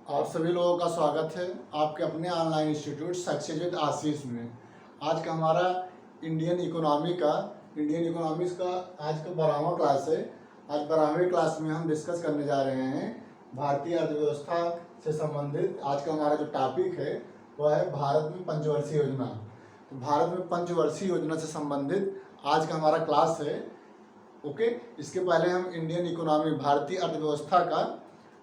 आप सभी लोगों का स्वागत है आपके अपने ऑनलाइन इंस्टीट्यूट सक्सेस विद आशीष में। आज का हमारा इंडियन इकोनॉमिक्स का आज का 12वां क्लास है। आज 12वीं क्लास में हम डिस्कस करने जा रहे हैं भारतीय अर्थव्यवस्था से संबंधित। आज का हमारा जो टॉपिक है वह है भारत में पंचवर्षीय योजना। तो भारत में पंचवर्षीय योजना से संबंधित आज का हमारा क्लास है। ओके, इसके पहले हम इंडियन इकोनॉमी भारतीय अर्थव्यवस्था का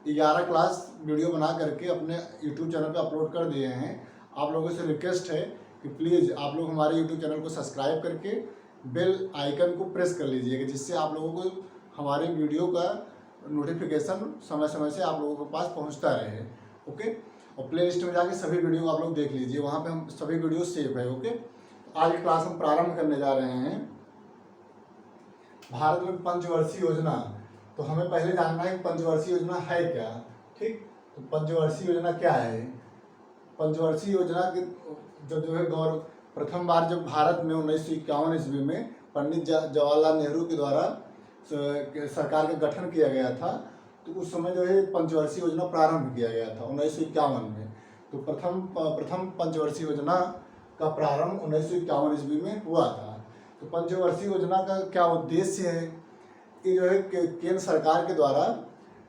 11 क्लास वीडियो बना करके अपने यूट्यूब चैनल पे अपलोड कर दिए हैं। आप लोगों से रिक्वेस्ट है कि प्लीज़ आप लोग हमारे यूट्यूब चैनल को सब्सक्राइब करके बेल आइकन को प्रेस कर लीजिएगा, जिससे आप लोगों को हमारे वीडियो का नोटिफिकेशन समय समय से आप लोगों के पास पहुंचता रहे। ओके, और प्ले लिस्ट में जाके सभी वीडियो आप लोग देख लीजिए, वहाँ पे हम सभी वीडियो सेव है। ओके, आज की क्लास हम प्रारंभ करने जा रहे हैं भारत में पंचवर्षीय योजना। तो हमें पहले जानना है कि पंचवर्षीय योजना है क्या। ठीक, तो पंचवर्षीय योजना क्या है। पंचवर्षीय योजना के जब जो है प्रथम बार जब भारत में 1951 ईस्वी में पंडित जवाहरलाल नेहरू के द्वारा सरकार का गठन किया गया था, तो उस समय जो है पंचवर्षीय योजना प्रारंभ किया गया था 1951 में। तो प्रथम पंचवर्षीय योजना का प्रारंभ 1951 ईस्वी में हुआ था। तो पंचवर्षीय योजना का क्या उद्देश्य है, ये जो है केंद्र सरकार के द्वारा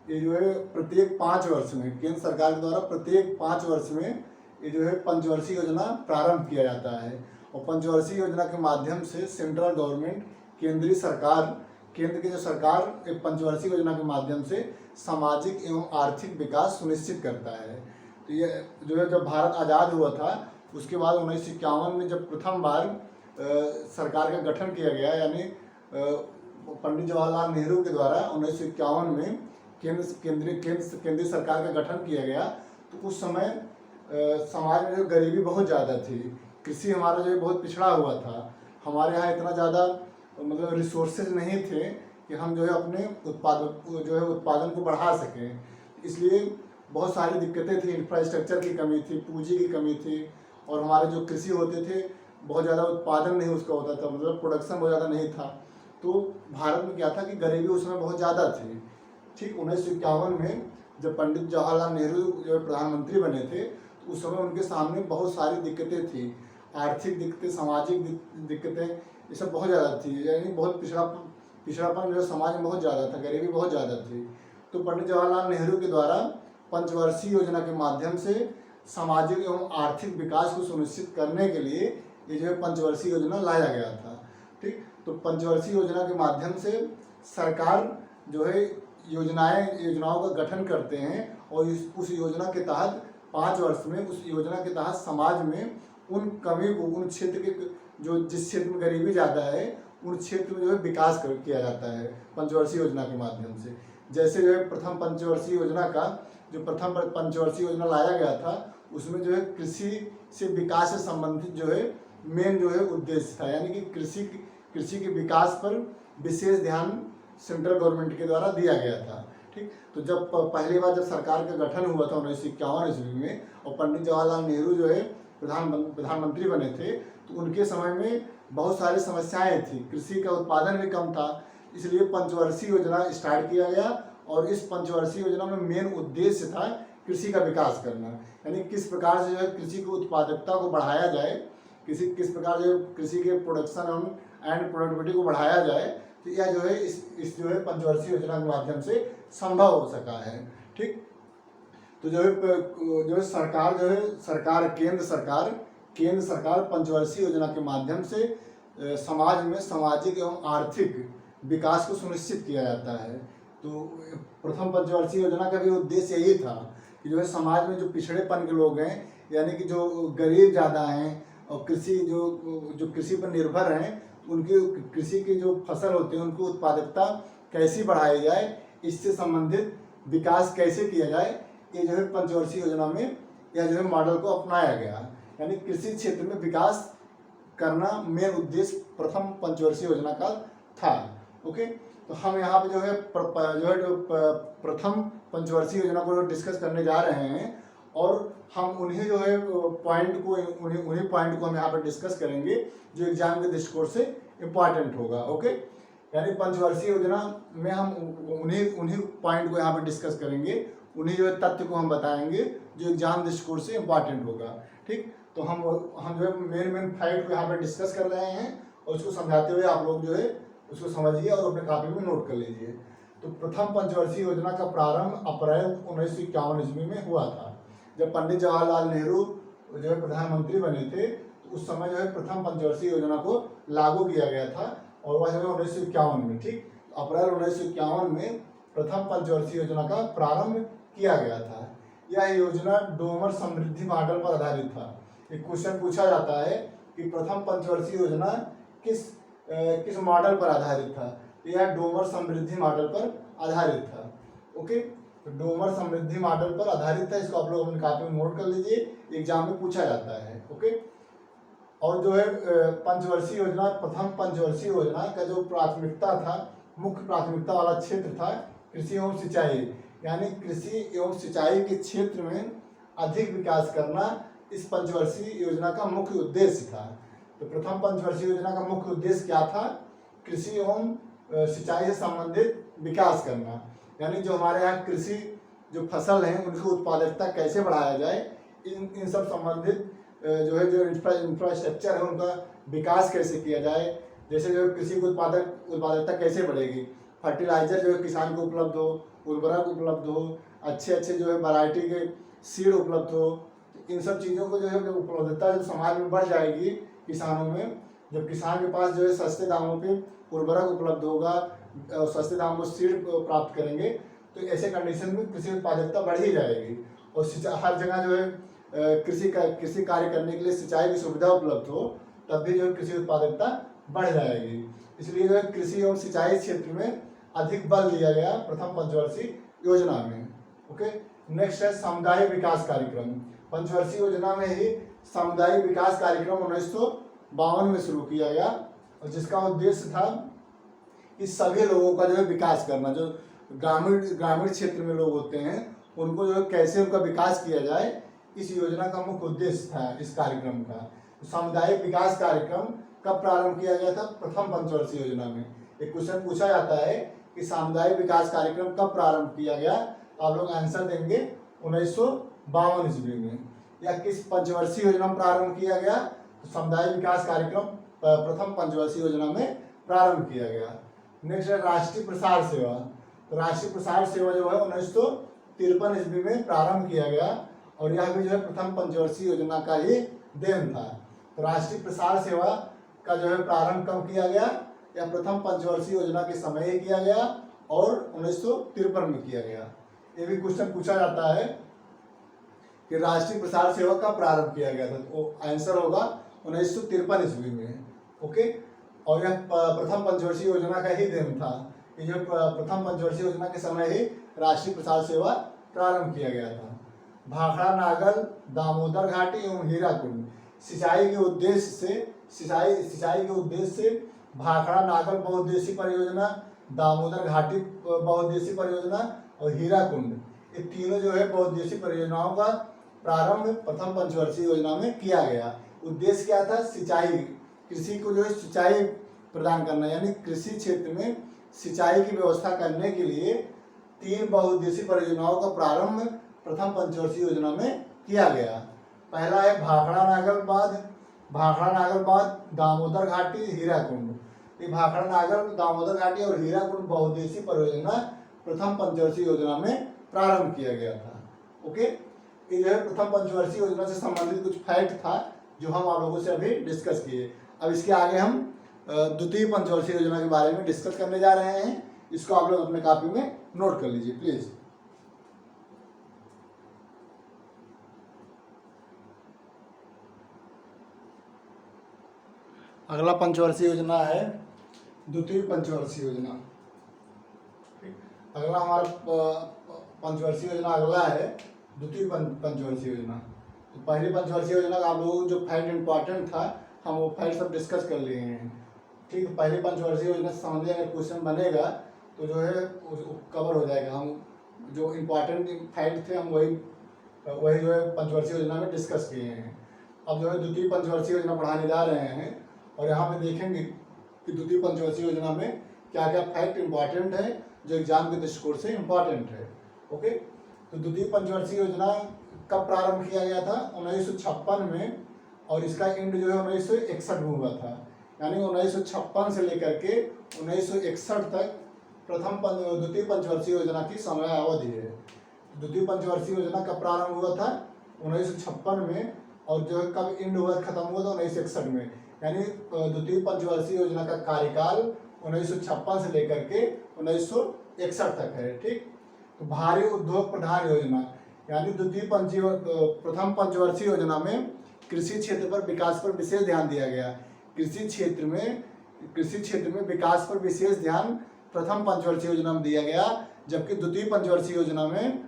ये जो है प्रत्येक 5 वर्ष में केंद्र सरकार के द्वारा प्रत्येक 5 वर्ष में ये जो है पंचवर्षीय योजना प्रारंभ किया जाता है। और पंचवर्षीय योजना के माध्यम से सेंट्रल गवर्नमेंट केंद्र की जो सरकार एक पंचवर्षीय योजना के माध्यम से सामाजिक एवं आर्थिक विकास सुनिश्चित करता है। तो ये जो है जब भारत आज़ाद हुआ था उसके बाद 1951 में जब प्रथम बार सरकार का गठन किया गया, यानी पंडित जवाहरलाल नेहरू के द्वारा 1951 में केंद्रीय सरकार का गठन किया गया, तो उस समय समाज में जो गरीबी बहुत ज़्यादा थी, कृषि हमारा जो है बहुत पिछड़ा हुआ था। हमारे यहाँ इतना ज़्यादा मतलब रिसोर्सेज नहीं थे कि हम जो है अपने उत्पादन को बढ़ा सकें। इसलिए बहुत सारी दिक्कतें थी, इंफ्रास्ट्रक्चर की कमी थी, पूंजी की कमी थी, और हमारे जो कृषि होते थे बहुत ज़्यादा उत्पादन नहीं उसका होता था, मतलब प्रोडक्शन बहुत ज़्यादा नहीं था। तो भारत में क्या था कि गरीबी उस समय बहुत ज़्यादा थी। ठीक, 1951 में जब पंडित जवाहरलाल नेहरू जो प्रधानमंत्री बने थे, तो उस समय उनके सामने बहुत सारी दिक्कतें थी, आर्थिक दिक्कतें, सामाजिक दिक्कतें, ये सब बहुत ज़्यादा थी। यानी बहुत पिछड़ापन जो समाज में बहुत ज़्यादा था, गरीबी बहुत ज़्यादा थी। तो पंडित जवाहरलाल नेहरू के द्वारा पंचवर्षीय योजना के माध्यम से सामाजिक एवं आर्थिक विकास को सुनिश्चित करने के लिए ये जो है पंचवर्षीय योजना लाया गया था। ठीक, तो पंचवर्षीय योजना के माध्यम से सरकार जो है योजनाओं का गठन करते हैं, और उस योजना के तहत 5 वर्ष में उस योजना के तहत समाज में उन कमी को, उन क्षेत्र के जिस क्षेत्र में गरीबी ज़्यादा है उन क्षेत्र में जो है विकास किया जाता है पंचवर्षीय योजना के माध्यम से। जैसे जो है प्रथम पंचवर्षीय योजना लाया गया था, उसमें जो है कृषि से विकास से संबंधित जो है मेन जो है उद्देश्य था, यानी कि कृषि के विकास पर विशेष ध्यान सेंट्रल गवर्नमेंट के द्वारा दिया गया था। ठीक, तो जब पहली बार जब सरकार का गठन हुआ था 1951 ईस्वी में, और पंडित जवाहरलाल नेहरू जो है प्रधानमंत्री बने थे, तो उनके समय में बहुत सारी समस्याएं थी, कृषि का उत्पादन भी कम था। इसलिए पंचवर्षीय योजना स्टार्ट किया गया, और इस पंचवर्षीय योजना में मेन उद्देश्य था कृषि का विकास करना, यानी किस प्रकार से जो है कृषि की उत्पादकता को बढ़ाया जाए, किस प्रकार जो कृषि के प्रोडक्शन एंड प्रोडक्टिविटी को बढ़ाया जाए। तो यह जो है इस जो है पंचवर्षीय योजना के माध्यम से संभव हो सका है। ठीक, तो जो है केंद्र सरकार पंचवर्षीय योजना के माध्यम से समाज में सामाजिक एवं आर्थिक विकास को सुनिश्चित किया जाता है। तो प्रथम पंचवर्षीय योजना का भी उद्देश्य यही था कि जो है समाज में जो पिछड़ेपन के लोग हैं, यानी कि जो गरीब ज़्यादा हैं और कृषि पर निर्भर हैं, उनके कृषि की जो फसल होती है उनकी उत्पादकता कैसी बढ़ाई जाए, इससे संबंधित विकास कैसे किया जाए, ये जो है पंचवर्षीय योजना में यह जो है मॉडल को अपनाया गया। यानी कृषि क्षेत्र में विकास करना मेन उद्देश्य प्रथम पंचवर्षीय योजना का था। ओके, तो हम यहाँ पे जो है प्रथम पंचवर्षीय योजना को डिस्कस करने जा रहे हैं, और हम उन्हीं जो है उन्हीं पॉइंट को हम यहाँ पर डिस्कस करेंगे जो एग्जाम के दृष्टिकोण से इम्पॉर्टेंट होगा। ओके, यानी पंचवर्षीय योजना में हम उन्हीं पॉइंट को यहाँ पर डिस्कस करेंगे उन्हीं जो है तथ्य को हम बताएंगे जो एग्जाम दृष्टिकोण से इम्पॉर्टेंट होगा। ठीक, तो हम जो है मेन फैक्ट को यहाँ पर डिस्कस कर रहे हैं और उसको समझाते हुए आप लोग जो है उसको समझिए और अपने कॉपी में नोट कर लीजिए। तो प्रथम पंचवर्षीय योजना का प्रारंभ अप्रैल 1951 ईस्वी में हुआ था, जब पंडित जवाहरलाल नेहरू जो है प्रधानमंत्री बने थे। तो उस समय जो है प्रथम पंचवर्षीय योजना को लागू किया गया था और वह जो है 1951 में। ठीक, अप्रैल 1951 में प्रथम पंचवर्षीय योजना का प्रारंभ किया गया था। यह योजना डोमर समृद्धि मॉडल पर आधारित था। एक क्वेश्चन पूछा जाता है कि प्रथम पंचवर्षीय योजना किस मॉडल पर आधारित था। यह डोमर समृद्धि मॉडल पर आधारित था। ओके, तो डोमर समृद्धि मॉडल पर आधारित था, इसको आप लोग अपनी कॉपी में नोट कर लीजिए, एग्जाम में पूछा जाता है। ओके, और जो है पंचवर्षीय योजना, प्रथम पंचवर्षीय योजना का जो प्राथमिकता था, मुख्य प्राथमिकता वाला क्षेत्र था कृषि एवं सिंचाई, यानी कृषि एवं सिंचाई के क्षेत्र में अधिक विकास करना इस पंचवर्षीय योजना का मुख्य उद्देश्य था। तो प्रथम पंचवर्षीय योजना का मुख्य उद्देश्य क्या था? कृषि एवं सिंचाई से संबंधित विकास करना, यानी जो हमारे यहाँ कृषि जो फसल हैं उनकी उत्पादकता कैसे बढ़ाया जाए, इन सब संबंधित जो है जो इंफ्रास्ट्रक्चर है उनका विकास कैसे किया जाए। जैसे जो कृषि की उत्पादकता कैसे बढ़ेगी, फर्टिलाइजर जो है किसान को उपलब्ध हो, उर्वरक उपलब्ध हो, अच्छे जो है वैरायटी के सीड उपलब्ध हो। इन सब चीज़ों को जो है उपलब्धता जब समाज में बढ़ जाएगी किसानों में, जब किसान के पास जो है सस्ते दामों पे उर्वरक उपलब्ध होगा और सस्ते दामों में सीड प्राप्त करेंगे, तो ऐसे कंडीशन में कृषि उत्पादकता बढ़ ही जाएगी। और हर जगह जो है कृषि कार्य करने के लिए सिंचाई की सुविधा उपलब्ध हो, तब भी जो है कृषि उत्पादकता बढ़ जाएगी। इसलिए जो है कृषि एवं सिंचाई क्षेत्र में अधिक बल दिया गया प्रथम पंचवर्षीय योजना में। ओके, नेक्स्ट है समुदाय विकास कार्यक्रम। पंचवर्षीय योजना में ही समुदाय विकास कार्यक्रम 1952 में शुरू किया गया और जिसका उद्देश्य था कि सभी लोगों का जो है विकास करना, जो ग्रामीण क्षेत्र में लोग होते हैं उनको जो है कैसे उनका विकास किया जाए, इस योजना का मुख्य उद्देश्य था इस कार्यक्रम का। सामुदायिक विकास कार्यक्रम कब प्रारंभ किया गया था? प्रथम पंचवर्षीय योजना में। एक क्वेश्चन पूछा जाता है कि सामुदायिक विकास कार्यक्रम कब प्रारंभ किया गया, तो आप लोग आंसर देंगे 1952 ईस्वी में। या किस पंचवर्षीय योजना में प्रारंभ किया गया? तो सामुदायिक विकास कार्यक्रम प्रथम पंचवर्षीय योजना में प्रारंभ किया गया। नेक्स्ट है राष्ट्रीय प्रसार सेवा। तो राष्ट्रीय प्रसार सेवा जो है 1953 ईस्वी में प्रारंभ किया गया और यह भी जो है प्रथम पंचवर्षीय योजना का ही देन था। तो राष्ट्रीय प्रसार सेवा का जो है प्रारंभ कब किया गया? या प्रथम पंचवर्षीय योजना के समय ही किया गया और 1953 में किया गया। ये भी क्वेश्चन पूछा जाता है कि राष्ट्रीय प्रसार सेवा का प्रारंभ किया गया था, तो आंसर होगा 1953 ईस्वी में। ओके, और यह प्रथम पंचवर्षीय योजना का ही देन था। ये जो प्रथम पंचवर्षीय योजना के समय ही राष्ट्रीय प्रसार सेवा प्रारंभ किया गया था। भाखड़ा नागल, दामोदर घाटी एवं हीराकुंड सिंचाई के उद्देश्य से भाखड़ा नागल बहुउद्देशीय परियोजना, दामोदर घाटी बहुउद्देशीय परियोजना और हीराकुंड, ये तीनों जो है बहुउद्देशीय परियोजनाओं का प्रारंभ प्रथम पंचवर्षीय योजना में किया गया। उद्देश्य क्या था? सिंचाई, कृषि को जो है सिंचाई प्रदान करना, यानी कृषि क्षेत्र में सिंचाई की व्यवस्था करने के लिए 3 बहुउद्देशीय परियोजनाओं का प्रारंभ प्रथम पंचवर्षीय योजना में किया गया। पहला है भाखड़ा नागल बांध, दामोदर घाटी, हीराकुंड। ये भाखड़ा नागल, दामोदर घाटी और हीराकुंड बहुउद्देशीय परियोजना प्रथम पंचवर्षीय योजना में प्रारंभ किया गया था। ओके, ये जो है प्रथम पंचवर्षीय योजना से संबंधित कुछ फैक्ट था जो हम आप लोगों से अभी डिस्कस किए। अब इसके आगे हम द्वितीय पंचवर्षीय योजना के बारे में डिस्कस करने जा रहे हैं। इसको आप लोग अपने कॉपी में नोट कर लीजिए प्लीज। अगला पंचवर्षीय योजना है द्वितीय पंचवर्षीय योजना। अगला हमारा पंचवर्षीय योजना अगला है द्वितीय पंचवर्षीय योजना। तो पहली पंचवर्षीय योजना का आप लोगों को जो फैक्ट इंपॉर्टेंट था हम वो फैक्ट सब डिस्कस कर लिए हैं। ठीक, पहली पंचवर्षीय योजना से संबंधित अगर क्वेश्चन बनेगा तो जो है कवर हो जाएगा। हम जो इम्पोर्टेंट फैक्ट थे हम वही जो है पंचवर्षीय योजना में डिस्कस किए हैं। अब जो है द्वितीय पंचवर्षीय योजना पढ़ाने जा रहे हैं और यहाँ पे देखेंगे कि द्वितीय पंचवर्षीय योजना में क्या क्या फैक्ट इंपॉर्टेंट है जो एग्जाम के दृष्टिकोण से इम्पॉर्टेंट है। ओके, तो द्वितीय पंचवर्षीय योजना कब प्रारंभ किया गया था? 1956 में, और इसका एंड जो है 1961 में हुआ था। यानी 1956 से लेकर के 1961 तक द्वितीय पंचवर्षीय योजना की समय अवधि है। द्वितीय पंचवर्षीय योजना कब प्रारंभ हुआ था? 1956 में, और जो है कब एंड हुआ, खत्म हुआ था 1961 में। यानी द्वितीय पंचवर्षीय योजना का कार्यकाल 1956 से लेकर के 1961 तक है। ठीक, तो भारी उद्योग प्रधान योजना, यानी प्रथम पंचवर्षीय योजना में कृषि क्षेत्र पर विकास पर विशेष ध्यान दिया गया। कृषि क्षेत्र में विकास पर विशेष ध्यान प्रथम पंचवर्षीय योजना में दिया गया, जबकि द्वितीय पंचवर्षीय योजना में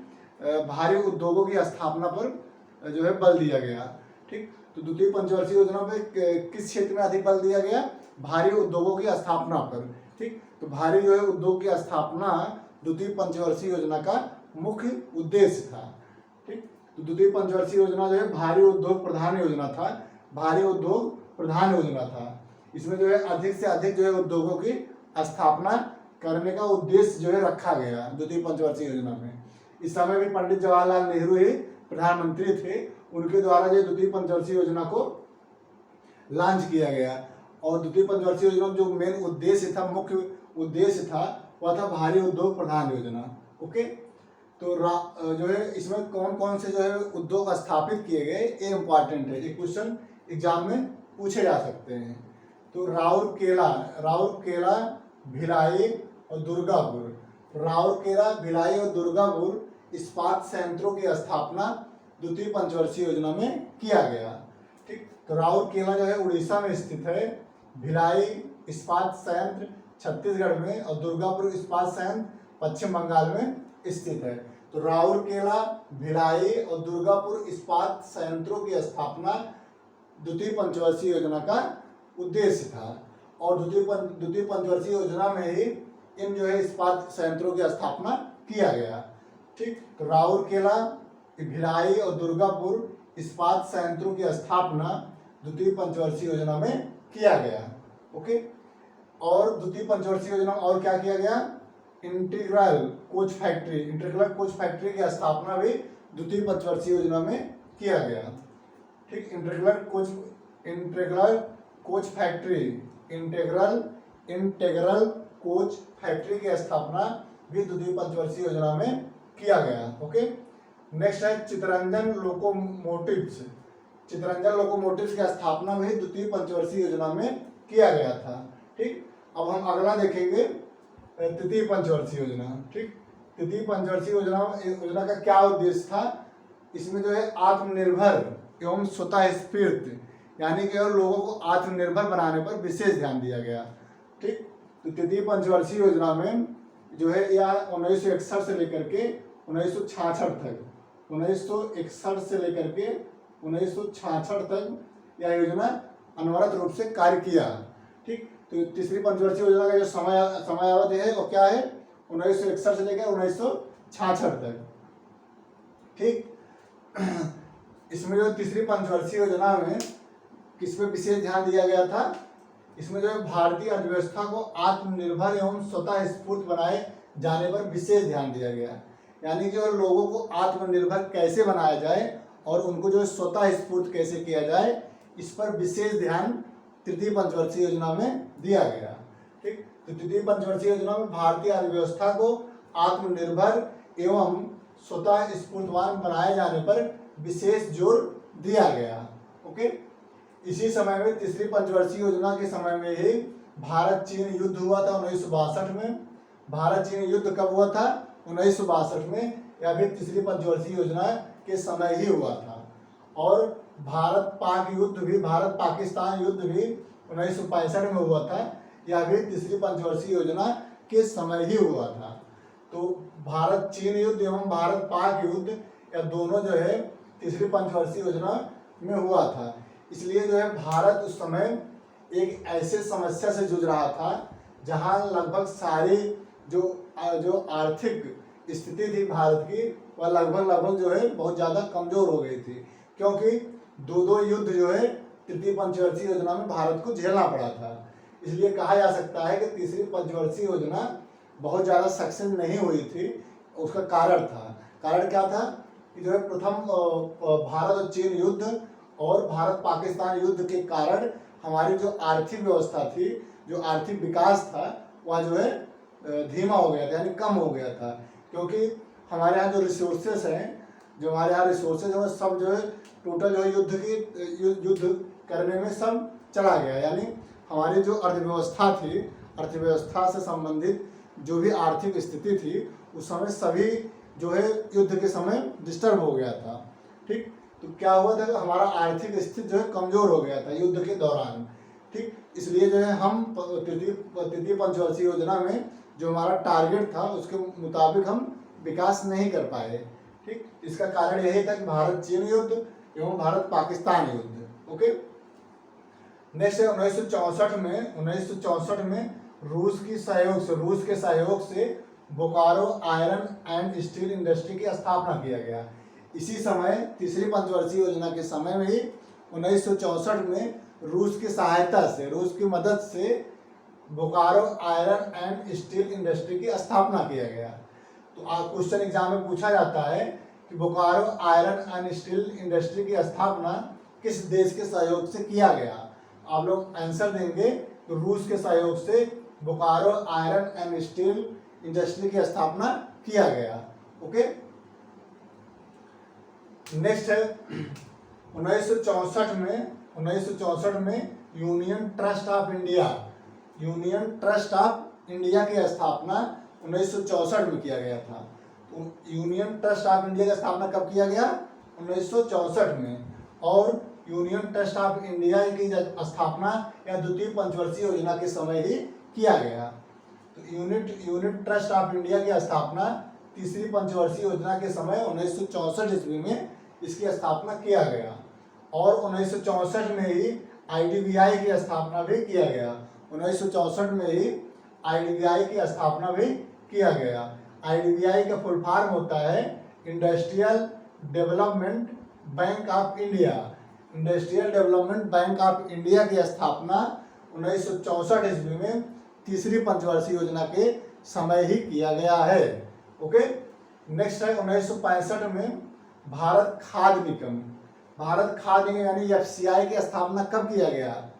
भारी उद्योगों की स्थापना पर जो है बल दिया गया। ठीक, तो द्वितीय पंचवर्षीय योजना में किस क्षेत्र में अधिक बल दिया गया? भारी उद्योगों की स्थापना पर। ठीक, तो भारी जो है उद्योग की स्थापना द्वितीय पंचवर्षीय योजना का मुख्य उद्देश्य था। ठीक, तो द्वितीय पंचवर्षीय योजना जो है भारी उद्योग प्रधान योजना था। भारी उद्योग प्रधान योजना था। इसमें जो है अधिक से अधिक जो है उद्योगों की स्थापना करने का उद्देश्य जो है रखा गया द्वितीय पंचवर्षीय योजना में। इस समय भी पंडित जवाहरलाल नेहरू ही प्रधानमंत्री थे, उनके द्वारा जो द्वितीय पंचवर्षीय योजना को लॉन्च किया गया। और द्वितीय पंचवर्षीय योजना में जो मेन उद्देश्य था, मुख्य उद्देश्य था, वह था भारी उद्योग प्रधान योजना। ओके, तो जो है इसमें कौन कौन से जो है उद्योग स्थापित किए गए, ये इंपॉर्टेंट है, ये क्वेश्चन एग्जाम में पूछे जा सकते हैं। तो राउरकेला, भिलाई और दुर्गापुर। राउरकेला, भिलाई और दुर्गापुर इस्पात संयंत्रों की स्थापना द्वितीय पंचवर्षीय योजना में किया गया। ठीक, तो राउरकेला जो है उड़ीसा में स्थित है, भिलाई इस्पात संयंत्र छत्तीसगढ़ में, और दुर्गापुर इस्पात संयंत्र पश्चिम बंगाल में स्थित है। तो राउरकेला, भिलाई और दुर्गापुर इस्पात संयंत्रों की स्थापना द्वितीय पंचवर्षीय योजना का उद्देश्य था। और द्वितीय पंचवर्षीय योजना में ही इन जो है इस्पात संयंत्रों की स्थापना किया गया। ठीक, तो राउरकेला, भिलाई और दुर्गापुर इस्पात संयंत्रों की स्थापना द्वितीय पंचवर्षीय योजना में किया गया। ओके, और द्वितीय पंचवर्षीय योजना और क्या किया गया? इंटीग्रल कोच फैक्ट्री की स्थापना भी द्वितीय पंचवर्षीय योजना में किया गया। ठीक, इंटीग्रल कोच फैक्ट्री की स्थापना भी द्वितीय पंचवर्षीय योजना में किया गया। ओके, नेक्स्ट है चितरंजन लोकोमोटिव्स की स्थापना भी द्वितीय पंचवर्षीय योजना में किया गया था। ठीक, अब हम अगला देखेंगे तृतीय पंचवर्षीय योजना। ठीक, तृतीय पंचवर्षीय योजना का क्या उद्देश्य था? इसमें जो है आत्मनिर्भर एवं स्वतः स्फूर्त, यानी कि लोगों को आत्मनिर्भर बनाने पर विशेष ध्यान दिया गया। ठीक, तो तृतीय पंचवर्षीय योजना में जो है या 1961 से लेकर के 1966 तक, 1961 से लेकर के 1966 तक यह योजना अनवरत रूप से कार्य किया। ठीक, तो तीसरी पंचवर्षीय योजना का जो समय अवधि है वो क्या है? 1961 से लेकर 1966 तक। ठीक, इसमें जो तीसरी पंचवर्षीय योजना में किस पे विशेष ध्यान दिया गया था? इसमें जो है भारतीय अर्थव्यवस्था को आत्मनिर्भर एवं स्वतः स्फूर्त बनाए जाने पर विशेष ध्यान दिया गया। यानी कि लोगों को आत्मनिर्भर कैसे बनाया जाए और उनको जो स्वतः स्फूर्त कैसे किया जाए, इस पर विशेष ध्यान तृतीय पंचवर्षीय योजना में दिया गया। ठीक, तो तृतीय पंचवर्षीय योजना में भारतीय अर्थव्यवस्था को आत्मनिर्भर एवं स्वतः स्फूर्तवान बनाए जाने पर विशेष जोर दिया गया। ओके, इसी समय में तीसरी पंचवर्षीय योजना के समय में ही भारत चीन युद्ध हुआ था 1962 में। भारत चीन युद्ध कब हुआ था? 1962 में। यह भी तीसरी पंचवर्षीय योजना के समय ही हुआ था। और भारत पाकिस्तान युद्ध भी 1965 में हुआ था। यह भी तीसरी पंचवर्षीय योजना के समय ही हुआ था। तो भारत चीन युद्ध एवं भारत पाक युद्ध या दोनों जो है तीसरी पंचवर्षीय योजना में हुआ था। इसलिए जो है भारत उस समय एक ऐसे समस्या से जूझ रहा था जहां लगभग सारी जो आर्थिक स्थिति थी भारत की, वह लगभग जो है बहुत ज़्यादा कमज़ोर हो गई थी, क्योंकि दो युद्ध जो है तृतीय पंचवर्षीय योजना में भारत को झेलना पड़ा था। इसलिए कहा जा सकता है कि तीसरी पंचवर्षीय योजना बहुत ज़्यादा सक्सेस नहीं हुई थी। उसका कारण था कारण क्या था कि जो है प्रथम भारत और चीन युद्ध और भारत पाकिस्तान युद्ध के कारण हमारी जो आर्थिक व्यवस्था थी, जो आर्थिक विकास था, वह जो है धीमा हो गया था, यानी कम हो गया था। क्योंकि हमारे यहाँ जो रिसोर्सेस हैं, जो हमारे यहाँ रिसोर्सेज हैं, वो सब जो है टोटल जो है युद्ध करने में सब चला गया। यानी हमारी जो अर्थव्यवस्था थी, अर्थव्यवस्था से संबंधित जो भी आर्थिक स्थिति थी, उस समय सभी जो है युद्ध के समय डिस्टर्ब हो गया था। ठीक, तो क्या हुआ था कि हमारा आर्थिक स्थिति जो है कमजोर हो गया था युद्ध के दौरान। ठीक, इसलिए जो है हम तृतीय पंचवर्षीय योजना में जो हमारा टारगेट था उसके मुताबिक हम विकास नहीं कर पाए। ठीक, इसका कारण यही था कि भारत चीन युद्ध एवं भारत पाकिस्तान युद्ध। ओके, नेक्स्ट है 1964 में रूस के सहयोग से Bokaro iron and steel industry की स्थापना किया गया। इसी समय तीसरी पंचवर्षीय योजना के समय में ही 1964 में रूस की सहायता से, रूस की मदद से Bokaro iron and steel industry की स्थापना किया गया। तो क्वेश्चन एग्जाम में पूछा जाता है कि Bokaro iron and steel industry की स्थापना किस देश के सहयोग से किया गया। आप लोग आंसर देंगे तो रूस के सहयोग से Bokaro iron and steel industry की स्थापना किया गया। ओके, नेक्स्ट है 1964 में यूनियन ट्रस्ट ऑफ इंडिया की स्थापना 1964 में किया गया था। तो यूनियन ट्रस्ट ऑफ इंडिया की स्थापना कब किया गया? 1964 में। और यूनियन ट्रस्ट ऑफ इंडिया की स्थापना या द्वितीय पंचवर्षीय योजना के समय ही किया गया। तो यूनिट ट्रस्ट ऑफ इंडिया की स्थापना तीसरी पंचवर्षीय योजना के समय 1964 ईस्वी में इसकी स्थापना किया गया। और 1964 में ही IDBI की स्थापना भी किया गया। 1964 में ही IDBI की स्थापना भी किया गया। IDBI का फुल फॉर्म होता है industrial development bank of India. Industrial development bank of India की स्थापना 1964 ईस्वी में तीसरी पंचवर्षीय योजना के समय ही किया गया है। ओके, नेक्स्ट है 1965 में भारत खाद्य निगम यानी FCI की स्थापना कब किया गया?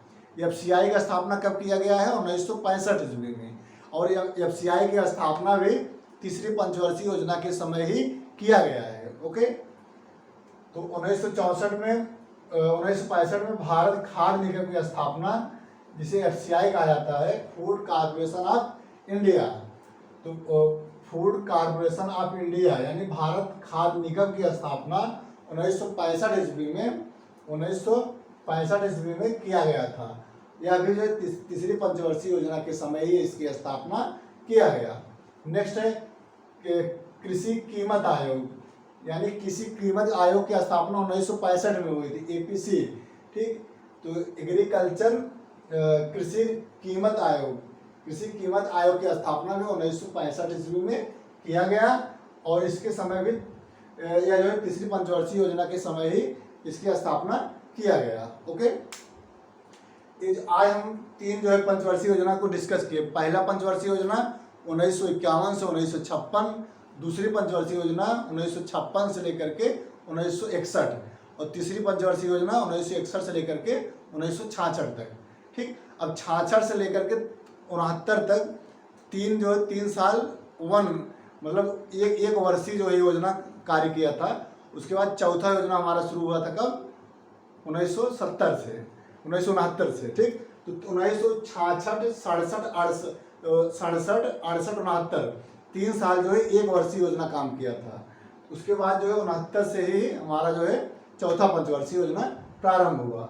FCI की स्थापना कब किया गया है? 1965 ईस्वी में। और FCI की स्थापना भी तीसरी पंचवर्षीय योजना के समय ही किया गया है। ओके, तो 1965 में भारत खाद्य निगम की स्थापना, जिसे FCI कहा जाता है, फूड कॉर्पोरेशन ऑफ इंडिया। तो फूड कॉर्पोरेशन ऑफ इंडिया यानी भारत खाद्य निगम की स्थापना 1965 ईस्वी में किया गया था। यह भी जो तीसरी पंचवर्षीय योजना के समय ही इसकी स्थापना किया गया। नेक्स्ट है कृषि कीमत आयोग, यानी कृषि कीमत आयोग की स्थापना 1965 में हुई थी, APC। ठीक, तो एग्रीकल्चर कृषि कीमत आयोग की स्थापना भी 1965 ईस्वी में किया गया। और इसके समय भी यह जो है तीसरी पंचवर्षीय योजना के समय ही इसकी स्थापना किया गया। ओके, आज हम तीन जो है पंचवर्षीय योजना को डिस्कस किए। पहला पंचवर्षीय योजना 1951 से 1956, दूसरी पंचवर्षीय योजना 1956 से लेकर के 1961 और तीसरी पंचवर्षीय योजना 1961 से लेकर के 1966 तक। ठीक, अब 66 से लेकर के 69 तक तीन साल मतलब एक वर्षीय जो है योजना कार्य किया था। उसके बाद चौथा योजना हमारा शुरू हुआ था कब? 1969 से। ठीक, तो 1966, 67, 69 3 साल जो है एक वर्षीय योजना काम किया था। उसके बाद जो है 69 से ही हमारा जो है चौथा पंचवर्षीय योजना प्रारंभ हुआ।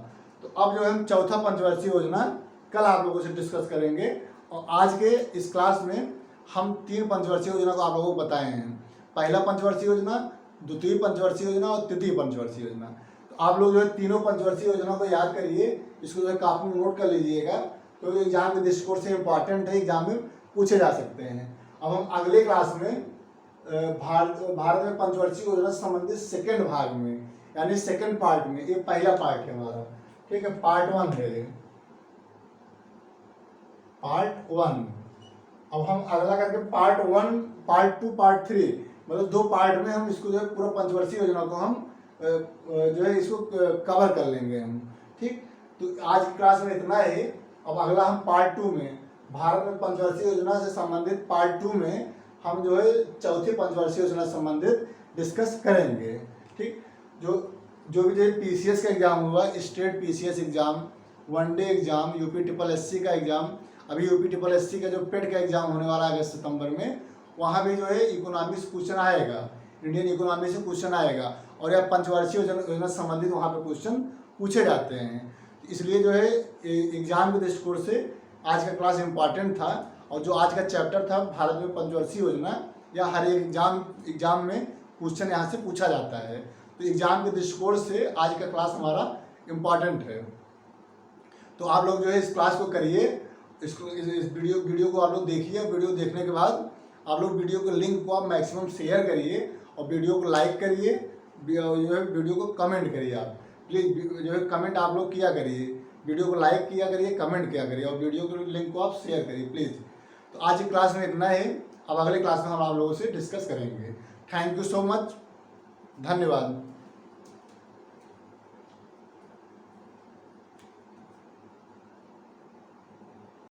तो अब जो है हम चौथा पंचवर्षीय योजना कल आप लोगों से डिस्कस करेंगे। और आज के इस क्लास में हम 3 पंचवर्षीय योजना को आप लोगों को बताए हैं। पहला पंचवर्षीय योजना, द्वितीय पंचवर्षीय योजना और तृतीय पंचवर्षीय योजना। तो आप लोग जो है तीनों पंचवर्षीय योजना को याद करिए, इसको जो है काफी नोट कर लीजिएगा, क्योंकि एग्जाम के दृष्टिकोण से इम्पॉर्टेंट है, एग्जाम में पूछे जा सकते हैं। अब हम अगले क्लास में भारत में पंचवर्षीय योजना से संबंधित सेकेंड भाग में, यानी सेकेंड पार्ट में, ये पहला पार्ट है हमारा। ठीक है, पार्ट 1 है, पार्ट 1। अब हम अगला करके पार्ट 1, पार्ट 2, पार्ट 3 मतलब 2 पार्ट में हम इसको जो है पूरा पंचवर्षीय योजना को हम जो है इसको कवर कर लेंगे हम। ठीक, तो आज की क्लास में इतना ही। अब अगला हम पार्ट 2 में भारत में पंचवर्षीय योजना से संबंधित पार्ट 2 में हम जो है चौथी पंचवर्षीय योजना से संबंधित डिस्कस करेंगे। ठीक, जो भी जो पीसीएस का एग्जाम हुआ, state PCS exam, one day exam, UP triple SC का एग्जाम, अभी यूपी ट्रिपल एससी का जो पेड का एग्जाम होने वाला है अगस्त सितंबर में, वहाँ भी जो है इकोनॉमिक्स क्वेश्चन आएगा, इंडियन इकोनॉमी से क्वेश्चन आएगा, और यह पंचवर्षीय योजना से संबंधित वहाँ पे क्वेश्चन पूछे जाते हैं। इसलिए जो है एग्जाम के दृष्टिकोण से आज का क्लास इम्पॉर्टेंट था, और जो आज का चैप्टर था भारत में पंचवर्षीय योजना, या हर एक एग्जाम में क्वेश्चन यहाँ से पूछा जाता है, तो एग्जाम के दृष्टिकोण से आज का क्लास हमारा इम्पॉर्टेंट है। तो आप लोग जो है इस क्लास को करिए, इस वीडियो को आप लोग देखिए। वीडियो देखने के बाद आप लोग वीडियो के लिंक को आप मैक्सिमम शेयर करिए, और वीडियो को लाइक करिए, जो है वीडियो को कमेंट करिए। आप प्लीज़ जो है कमेंट आप लोग किया करिए, वीडियो को लाइक किया करिए, कमेंट किया करिए, और वीडियो के लिंक को आप शेयर करिए प्लीज़। तो आज की क्लास में इतना है। अब अगले क्लास में हम आप लोगों से डिस्कस करेंगे। थैंक यू सो मच, धन्यवाद।